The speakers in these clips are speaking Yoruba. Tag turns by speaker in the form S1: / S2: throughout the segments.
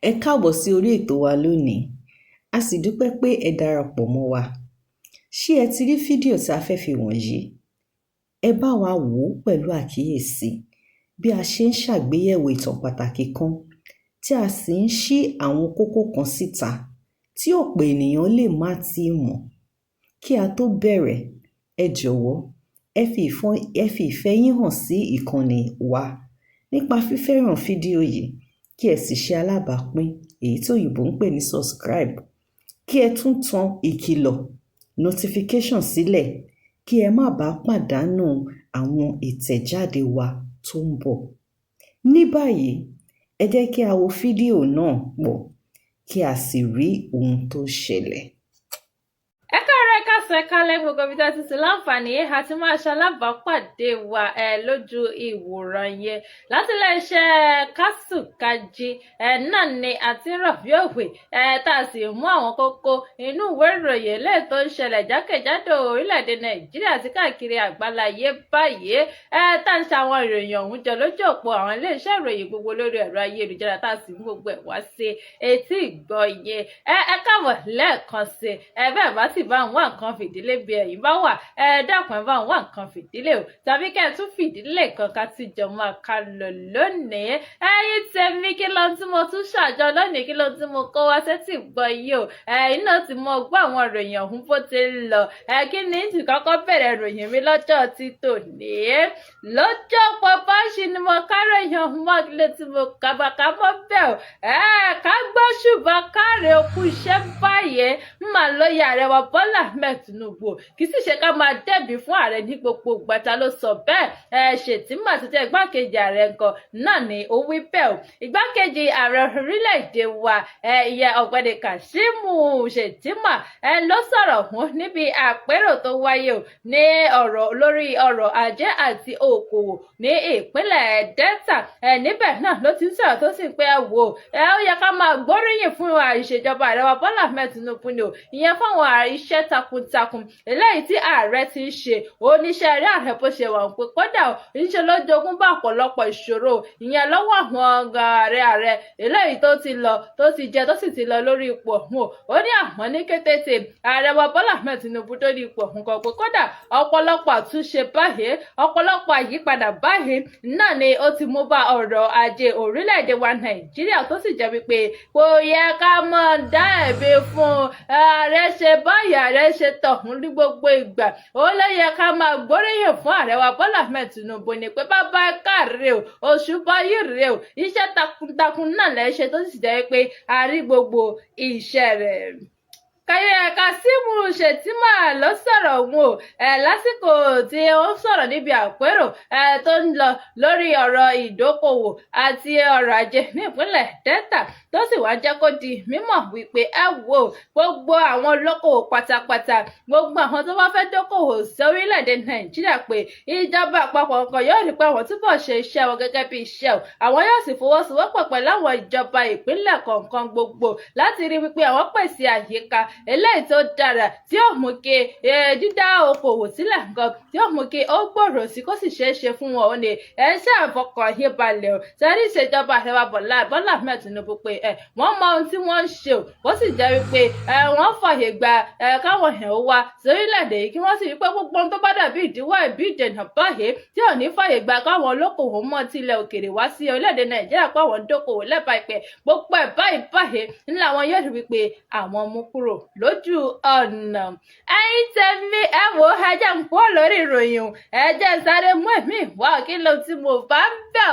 S1: Ẹ káàbọ̀ sí orí ètò wa lónìí. A sì dúpẹ́ pé ẹ darapọ̀ mọ́ wa. Ṣé ẹ ti rí fídíò tí a fẹ́ fi wọ̀nyí? Ẹ bá wa wò ó pẹ̀lú àkíyèsí bí a ṣe ń ṣàgbéyẹ̀wò ìtàn pàtàkì kan tí a sì ń ṣí àwọn kókó kan síta tí ọ̀pọ̀ ènìyàn lè má tíì mọ̀. Kí a tó bẹ̀rẹ̀, ẹ jọ̀wọ́ ẹ fi ìfẹ́ yín hàn sí ìkànnì wa nípa fífẹ́ràn fídíò yìí, kí ẹ sì ṣe alábàápín èyí tí òyìnbó ń pè ní subscribe. Kí ẹ tún tan ìkìlọ̀ notification sílẹ̀ kí ẹ má bàa pàdánù àwọn ìtẹ̀jáde wa tó ń bọ̀. Ní báyìí, ẹ jẹ́ kí a wo fídíò náà pọ̀ kí a sì rí ohun tó ṣẹlẹ̀.
S2: Ẹ kálẹ́ gbogbo ibi tí a ti sì láǹfààní àti máa ṣalábàápàdé wa lójú ìwòran yẹn láti iléeṣẹ́ Kasukaji náà ni àti rọ̀bí òwe tá a sì mú àwọn kókó inú ìwé ìròyìn eléyìí tó ń ṣẹlẹ̀ jákèjádò orílẹ̀-èdè Nàìjíríà àti káàkiri àgbáláyé báyìí tá ń ṣe àwọn ìròyìn ọ̀hún jọ lójú òpó àwọn iléeṣẹ́ ìròyìn gbogbo lórí ẹ̀rọ ayélujára tá a sì mú gbogbo ẹ̀ wá sí etí ìgbọ́ yẹn. Ẹ káàbọ̀ lẹ́ẹ̀kan sí bẹ́ẹ̀ bá sì bá ń wá nǹkan fìdílé bí ẹ̀yin bá wà dákun ẹ bá ń wá nǹkan fìdílé o tàbí kẹ́ ẹ tún fìdílé kan ká ti jọ máa ká lọ lónìí. Ẹ̀yin tèmi kí ló tí mo tún ṣàjọ lónìí, kí ló tí mo kó wá sétí gbọ́ yìí o. Iná tí mo gbọ́ àwọn ìròyìn ọ̀hún bó ti ń lọ. Kí ni tí kọ́kọ́ bẹ̀rẹ̀ ìròyìn mi lọ́jọ́ ti tòní. Lọ́jọ́ pọpọ́ ṣì ni mo kárò èèyàn ọ̀hún mọ́ ilé tí mo kàbàkà mọ́ bẹ́ẹ̀ o. Ká gbọ́ ṣùgbọ́n káre okú iṣẹ́ báyìí mà lóye ààrẹ wa Bọ́lá Ahmed Tinubu kì í sì ṣe ká máa dẹ́bi fún ààrẹ ní gbogbo ìgbà. Ta ló sọ bẹ́ẹ̀? Shettima tó jẹ́ igbákejì ààrẹ nǹkan náà ni ó wí bẹ́ẹ̀ o. Igbákejì ààrẹ orílẹ̀-èdè wa ìyẹn ọ̀gbẹ́ni Kashimu Shettima ló sọ̀rọ̀ hún níbi àpérò tó wáyé o ní lórí ọrọ̀ ajé àti okòwò ní ìpínlẹ̀ Delta. Níbẹ̀ náà ló ti ń sọ̀rọ̀ tó sì ń pé ó yẹ ká máa gbóríyìn fún ìṣèjọba ààrẹ wa Bọ́lá Ahmed Tinubu ni o, ìyẹn fáwọn iṣẹ́ takuntakun eléyìí tí ààrẹ ti ń ṣe. Oníṣẹ́ rí ààrẹ bó ṣe wà ń pé kódà níṣẹ́ ló jogún bá ọ̀pọ̀lọpọ̀ ìṣòro ìyẹn lọ́wọ́ àwọn ààrẹ eléyìí tó ti lọ tó ti jẹ tó sì ti lọ lórí ipò ọ̀hún. Ó ní àwọn ní kété tí ààrẹ wa Bọ́lá Ahmed Tinubu tó ní ipò ọ̀hún kan pé kódà ọ̀pọ̀lọpọ̀ àtúnṣe báyìí, ọ̀pọ̀lọpọ̀ àyípadà báyìí náà ni ó ti mú bá ọrọ̀ ajé orílẹ̀-èdè wa Nàìjíríà tó sì jẹ́ wípé kò yẹ ká mọ̀ dá ẹ̀bi fún ààrẹ ṣe báyìí ààrẹ ṣe tọ̀hún ní gbogbo ìgbà. Ó ló yẹ ká máa gbóríyìn fún ààrẹ wa Bọ́lá Ahmed Tinubu ni pé bàbá káre o, òṣùbà yìí rèé o, iṣẹ́ takuntakun náà lẹ́ ṣe tó sì jẹ́ pé a rí gbogbo iṣẹ́ rẹ̀. Kasimu Shettima ló sọ̀rọ̀ òun o lásìkò tí ó ń sọ̀rọ̀ níbi àpérò tó ń lọ lórí ọ̀rọ̀ ìdókòwò àti ọrọ̀ ajé ní ìpínlẹ̀ Delta tó sì wá jẹ́ kó di mímọ̀ wípé gbogbo àwọn olókòwò pátápátá, gbogbo àwọn tó bá fẹ́ dókòwò sí orílẹ̀-èdè Nàìjíríà pé ìjọba àpapọ̀ kan yóò rí pé àwọn túbọ̀ ṣe iṣẹ́ wọn gẹ́gẹ́ bí iṣẹ́ o. Àwọn yóò sì fọwọ́sowọ́pọ̀ pẹ̀lú àwọn ìjọba ìpínlẹ̀ kọ̀ọ̀kan gbogbo láti rí wípé àwọn pèsè àyíká eléyìí tó dára tí ó mú kí dídá okòwò sílẹ̀ nǹkan tí ó mú kí ó gbòòrò sí kó sì ṣeé ṣe fún wọn. Ó ní ṣàfọkàn yín balẹ̀ o. Sẹ́rí ìṣèjọba ààrẹ wa Bọ́lá Ahmed Tinubu pé wọ́n mọ ohun tí wọ́n ń ṣe o. Ó sì jẹ́ wípé wọ́n fààyè gba káwọn èèyàn wá sórílẹ̀-èdè yìí kí wọ́n sì rí pé gbogbo ohun tó bá dàbí ìdíwọ́ ìbí ìdènà báyìí tí ò ní fààyè gba káwọn olókòwò mọ́ tilẹ̀ òkèrè wá sí orílẹ̀-èdè Nàìjíríà pé àwọn dókòwò lẹ́bàá ìpẹ́ gbogbo ẹ̀ báyìí ńlá wọn yóò rí wípé àwọn mú kúrò lójú ọ̀nà. Ẹ̀yin tèmi ẹjẹ́ ń kó lórí ìròyìn ẹjẹ́ sáré mú ẹ̀mí ìwà kí ló tí mo bá ń bẹ̀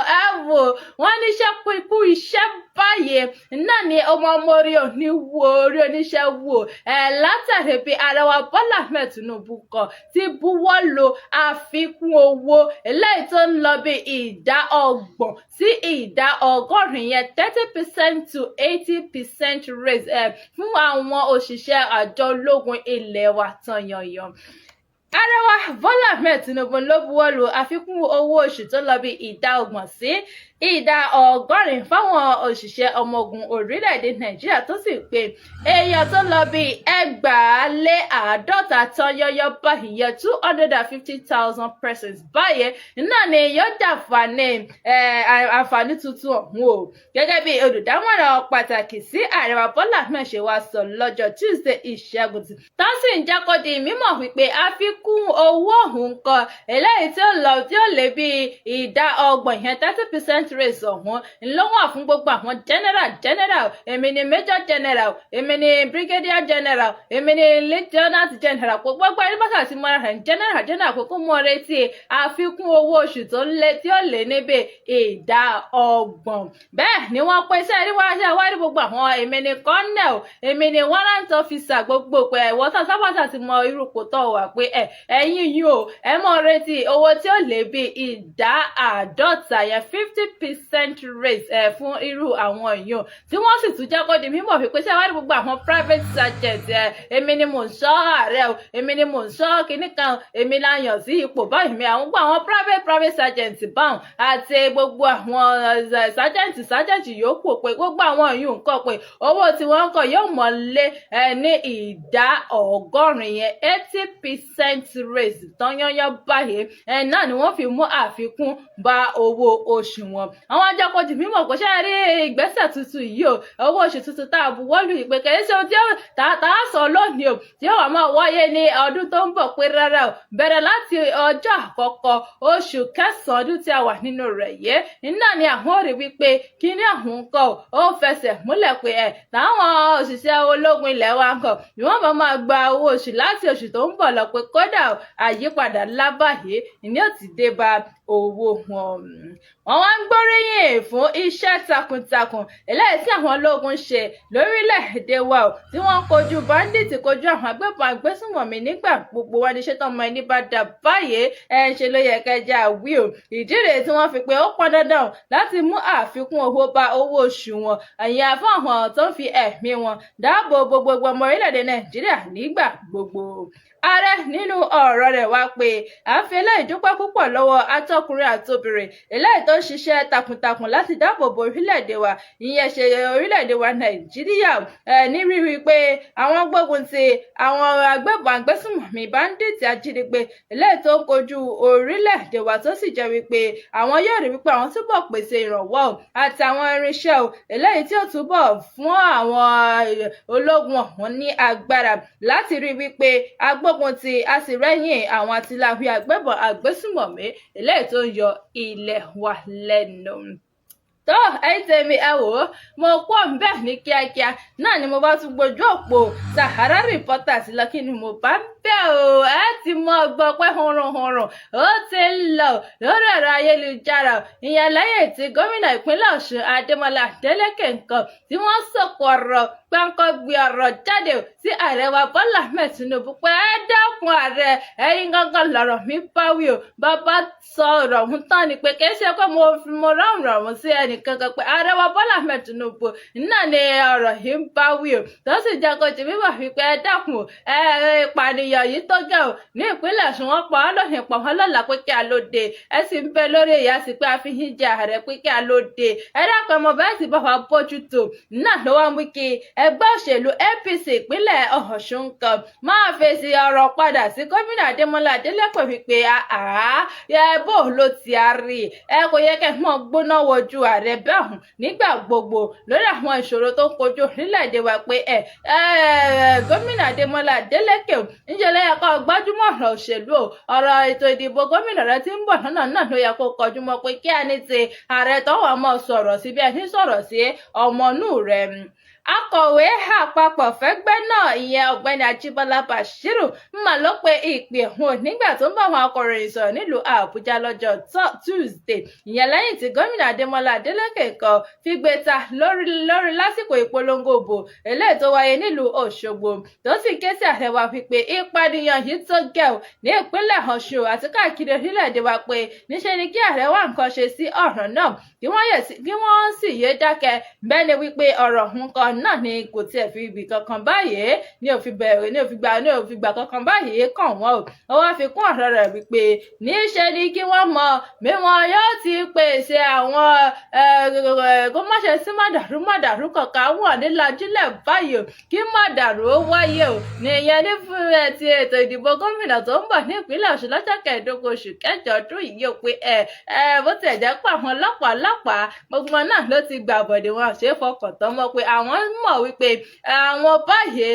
S2: wọ́n níṣẹ́ kú ikú iṣẹ́ báyìí náà ni ọmọ orí oníṣẹ́ wò látàrí bí ààrẹ wa Bọ́lá Ahmed Tinubu kan ti buwọ́ lu àfikún owó eléyìí tó ń lọ bí ìdá 30% sí ìdá 100 yẹn 30% to 80% raise fún àwọn òṣìṣẹ́ àjọ ológun ilẹ̀ wa tán yanyan. Ààrẹ wa Bọ́lá Ahmed Tinubu ló buwọ́ lu àfikún owó oṣù tó lọ bí ìdá 30% sí ìdá 100 fáwọn òṣìṣẹ́ ọmọ ogun orílẹ̀-èdè Nàìjíríà tó sì pé èèyàn tó lọ bí 2,500 tán yọ́yọ́ báyìí yẹ 250,000 persons báyẹn náà ni yóò jàǹfààní àǹfààní tuntun ọ̀hún o gẹ́gẹ́ bí olùdámọ̀ràn pàtàkì sí ààrẹ wa Bọ́lá Ahmed ṣe wá sọ lọ́jọ́ Tuesday ìṣẹ́gun tó sì ń jẹ́ kó di mímọ̀ wípé àfikún owó ọ̀hún kan eléyìí tí ó lé bí ìdá 30% yẹn 30% raise ọ̀hún ló wà fún gbogbo àwọn general èmi ni major general èmi ni brigadier general èmi ni lieutenant general gbogbo ẹni bàtà sí mọ́ra rẹ̀ general kókó mọ́ retí àfikún owó oṣù tí ó lé níbi ìdá 30%. bẹ́ẹ̀ ni wọ́n pè sí ẹ̀rí wáyé gbogbo àwọn èmi ni colonel èmi ni warrant officer gbogbo pé ẹ̀wọ́ sábàtà ti mọ irú kò tọ̀ wá pé ẹ̀yin yìí o ẹ mọ̀ retí owó tí ó lé bí ìdá 50% yẹn 50% raise fún irú àwọn èèyàn tí wọ́n sì tún jẹ́ kó di mímọ̀ wípé ṣé wáyé gbogbo àwọn private sergeant èmi ni mò ń ṣọ́ ààrẹ o èmi ni mò ń ṣọ́ kinní kan èmi la yàn sí ipò báyìí mi àwọn gbogbo àwọn private sergeant báwọn àti gbogbo àwọn sergeant yòókù pé gbogbo àwọn èèyàn nǹkan pé owó tí wọ́n ń kọ yóò mọ̀ lé ní ìdá 100 yẹn 80% raise tán yányán báyìí náà ni wọ́n fi mú àfikún bá owó oṣù wọn. àwọn ajakọ̀ di mímọ̀ kò ṣe rí ìgbésẹ̀ tuntun yìí o owó oṣù tuntun tá a buwọ́lù ìpè kìí ṣe ohun tí tá a sọ lónìí o tí ó wà máa wáyé ní ọdún tó ń bọ̀ pé rárá o bẹ̀rẹ̀ láti ọjọ́ àkọ́kọ́ oṣù kẹsàn-án ọdún tí a wà nínú rẹ̀ yìí náà ni àwọn rí wípé kí ní àwọn nǹkan ó fẹsẹ̀ múlẹ̀ pé táwọn òṣìṣẹ́ ológun ilẹ̀ wa ń kọ̀ ni wọ́n bá máa gba owó oṣù láti oṣù tó ń bọ̀ lọ pé kódà àyípadà lábàáyé ni ó ti dé bá owó wọn. wọ́n wá ń gbóríyìn fún iṣẹ́ takuntakun eléyìí tí àwọn ológun ṣe lórílẹ̀-èdè wa o tí wọ́n kojú bandit kojú àwọn agbébọn agbésùnmọ̀mí nígbà gbogbo wọn ní ṣé tọmọ ẹni bá dà báyìí ṣe ló yẹ kẹjá wí o ìdí rèé tí wọ́n fi pé ó pọn dandan láti mú àfikún owó bá owó oṣù wọn àyà fún àwọn tó ń fi ẹ̀mí wọn dáàbò bo gbogbo ọmọ orílẹ̀-èdè Nàìjíríà nígbà gbogbo. ààrẹ nínú ọ̀rọ̀ rẹ̀ wá pé à ń fi eléyìí dúpẹ́ púpọ̀ lọ́wọ́ atọ́kùnrin àtobìnrin eléyìí tó ń ṣiṣẹ́ takuntakun láti dáàbò bo orílẹ̀-èdè wa ìyẹn ṣe orílẹ̀-èdè wa Nàìjíríà ní rírí pé àwọn gbógun ti àwọn agbébọn agbésùnmọ̀mí báńdíìtì ajínigbé eléyìí tó ń kojú orílẹ̀-èdè wa tó sì jẹ́ wípé àwọn yóò rí wípé àwọn túbọ̀ pèsè ìrànwọ́ àti àwọn irinṣẹ́ eléyìí tí ó túbọ̀ fún àwọn ológun ọ̀hún ní agbára láti rí wípé agbógun ti àsìrẹ́yìn àwọn àtìláwí agbébọn agbésùnmọ̀mí eléyìí tó ń yọ ilẹ̀ wa lẹ́nu. tó ẹ̀yin tèmi ẹ wò ó mo pọ̀ ń bẹ̀ ní kíákíá náà ni mo bá tún gbójú òpó Sahara Reporters lọ kí ni mo bá ń bẹ̀ o ẹ ti mọ gbọ́ pé hurunhurun ó ti ń lọ lórí ẹ̀rọ ayélujára ìyẹn lẹ́yìn tí gómìnà ìpínlẹ̀ Ọ̀ṣun Adémọ́lá Adélékè nǹkan tí wọ́n sọ̀kò ọ̀rọ̀ gbáǹkọ́gbé ọ̀rọ̀ jáde sí ààrẹ wa Bọ́lá Ahmed Tinubu pé ẹ dákun ààrẹ ẹ̀yin gangan lọ̀rọ̀ mi bá wí o bàbá sọ ọ̀rọ̀ ọ̀hún tán ni pé kìí ṣe pé mo rọrùn sí ẹnì kankan pé ààrẹ wa Bọ́lá Ahmed Tinubu náà ni ọ̀rọ̀ yìí ń bá wí o tó sì jẹ́ kó ti wíwà wípé ẹ dákun ìpànìyàn yìí tó gẹ̀ o ní ìpínlẹ̀ Ọ̀ṣun wọn pa á lóhìn pọ̀ wọn lọ́la pé kí a ló dé ẹ sì ń bẹ lórí ìyá sí pé a fi yín jẹ ààrẹ pé kí a ló dé ẹ dákun ọmọ bẹ́ẹ̀ sì bá wa bójútó náà ló wá mú kí ẹgbẹ́ òṣèlú APC ìpínlẹ̀ Ọ̀ṣun kan máa fèsì ọ̀rọ̀ padà sí gómìnà Adémọ́lá Adélékè wípé bó ló ti a rí kò yẹ kẹ́ mọ́ gbóná wojú ààrẹ bẹ́ẹ̀ hùn nígbà gbogbo lórí àwọn ìṣòro tó ń kojú orílẹ̀-èdè wa pé gómìnà Adémọ́lá Adélékè níṣẹ́ ló yẹ kó gbájúmọ̀ ọ̀rọ̀ òṣèlú ọ̀rọ̀ ètò ìdìbò gómìnà rẹ ti ń bọ̀ lọ́nà náà ló yẹ kó kọjú mọ́ pé kí a ní ti ààrẹ tọ́wọ́ mọ́ sọ̀rọ̀ sí bí ẹni sọ̀rọ̀ sí ọmọnú rẹ̀. akọ̀wé àpapọ̀ fẹ́gbẹ́ náà ìyẹn ọ̀gbẹ́ni Ajíbọ́lá Bashiru mà ló pe ìpè òun nígbà tó ń bá àwọn akọ̀ròyìn sọ̀rọ̀ nílùú Àbújá lọ́jọ́ Tuesday ìyẹn lẹ́yìn tí gómìnà Adémọ́lá Adélékè kan fi gbé ta lórí lásìkò ìpolongo òbò eléyìí tó wáyé nílùú Òṣogbo tó sì ké sí ààrẹ wa wípé ìpànìyàn yìí tó gẹ̀ ọ́ ní ìpínlẹ̀ Ọ̀ṣun àti káàkiri orílẹ̀-èdè wa pé níṣẹ́ ni kí ààrẹ wá nǹkan ṣe sí ọ̀rọ̀ náà kí wọ́n sì yé dákẹ́ bẹ́ẹ̀ ni wípé ọ̀rọ̀ òun kan náà ni kò tiẹ̀ fi ibì kankan báyìí ní òfin bẹ̀rẹ̀ ní òfin gbà kankan báyìí kàn wọ́n o. Ó wá fi kún ọ̀rọ̀ rẹ̀ wípé níṣe ni kí wọ́n mọ bí wọn yóò ti pèsè àwọn kó má ṣe sí mọ̀dàrú kankan wọ̀ nílajúlẹ̀ báyìí o, kí mọ̀dàrú ó wáyé o. Nìyẹn ní ti ètò ìdìbò gómìnà tó ń bọ̀ ní ìpínlẹ̀ Ọ̀ṣun lọ́jọ́ 15 oṣù kẹjọ ọdún yìí o, pé bó tiẹ̀ jẹ́ pé àwọn ọlọ́pàá gbogbo náà ló ti gbà bọ̀dẹ̀, wọn ṣe é fọkàn tán mọ́ pé àwọn mọ̀ wípé àwọn báyìí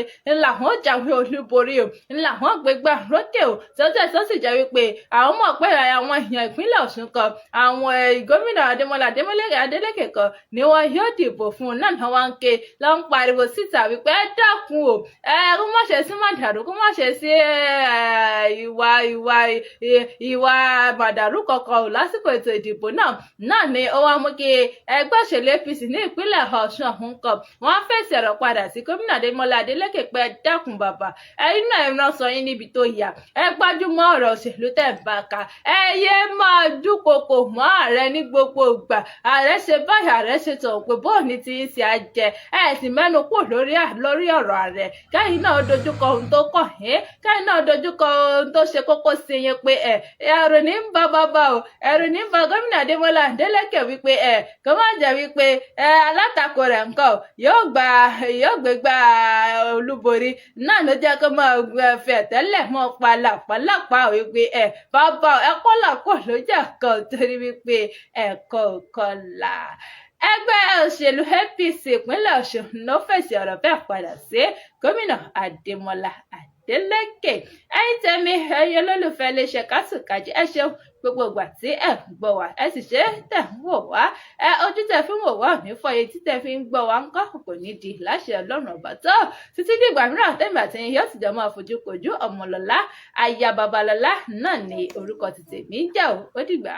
S2: làwọn jáwé olúborí o, làwọn gbégbá rókè o, tó sì jẹ́ wípé àwọn mọ̀ pé àwọn èèyàn ìpínlẹ̀ Ọ̀ṣun kan, àwọn gómìnà Adémọ́lá Adélékè kan ni wọn yóò dìbò fún un. Náà wá ń ké lọ ń pariwo síta wípé ẹ dákun o, kó má ṣe sí mọ̀dàrú, kó má ṣe sí ìwà mọ̀dàrú kankan o lásìkò ètò ìdìbò náà ni ó wá mú kí ẹgbẹ́ òṣèlú APC ní ìpínlẹ̀ Ọ̀ṣun ọ̀hún kan wọ́n fèsì ọ̀rọ̀ padà sí gómìnà Adémọ́lá Adélékè pé ẹ dákun bàbá, ẹ̀yin náà ẹran sọ yín níbi tó yà, ẹ gbájúmọ́ ọ̀rọ̀ òṣèlú tẹ̀ ń bá ka, ẹ yé máa dúnkokò mọ́ ààrẹ ní gbogbo ìgbà, ààrẹ ṣe báyìí ààrẹ ṣe tọ̀ pé bóun ní ti ń ṣe àjẹ, ẹ sì mẹ́nu kù lórí ọ̀rọ̀ ààrẹ, kẹ́yìn náà dojúkọ ohun tó kàn yín, kẹ́yìn náà dojúkọ ohun tó ṣe kókó sí yín pé ẹ̀rù ní ń bá bàbá o, ẹ̀rù ní ń bá gómìnà Adémọ́lá Adélékè wípé kó má jẹ́ wípé alátakò rẹ̀ nǹkan yóò gbégbá olúborí. Náà ló jẹ́ kó máa fẹ̀ tẹ́lẹ̀ mọ́ pàlàpàlàpà wípé bàbá ẹ̀kọ́ làkọ̀ ló jẹ́ kan torí wípé ẹ̀kọ́ kọlà. Ẹgbẹ́ òṣèlú APC ìpínlẹ̀ Ọ̀ṣun ló fèsì ọ̀rọ̀ bẹ́ẹ̀ padà sí gómìnà Adémọ́lá Adélékè. Ẹ̀yin tèmi, ẹ̀yin olólùfẹ́ iléeṣẹ́ Kásùkájí, ẹ ṣeun gbogbo ìgbà tí ẹ ń gbọ́ wá, ẹ sì ṣe tẹ̀ ń wò wá, ojú tẹ̀ fi ń wò wá ò ní fọ́, etí tẹ̀ fi ń gbọ́ wá ń kọ́ kò ní di láṣẹ Ọlọ́run ọba tó. Títí dìgbà mìíràn tẹ̀mí àti ẹ̀yin yóò sì jọ máa fojú kojú. Ọmọlọ́lá aya Babalọ́lá náà ni orúkọ ti tèmi jẹ́ o. Ó dìgbà.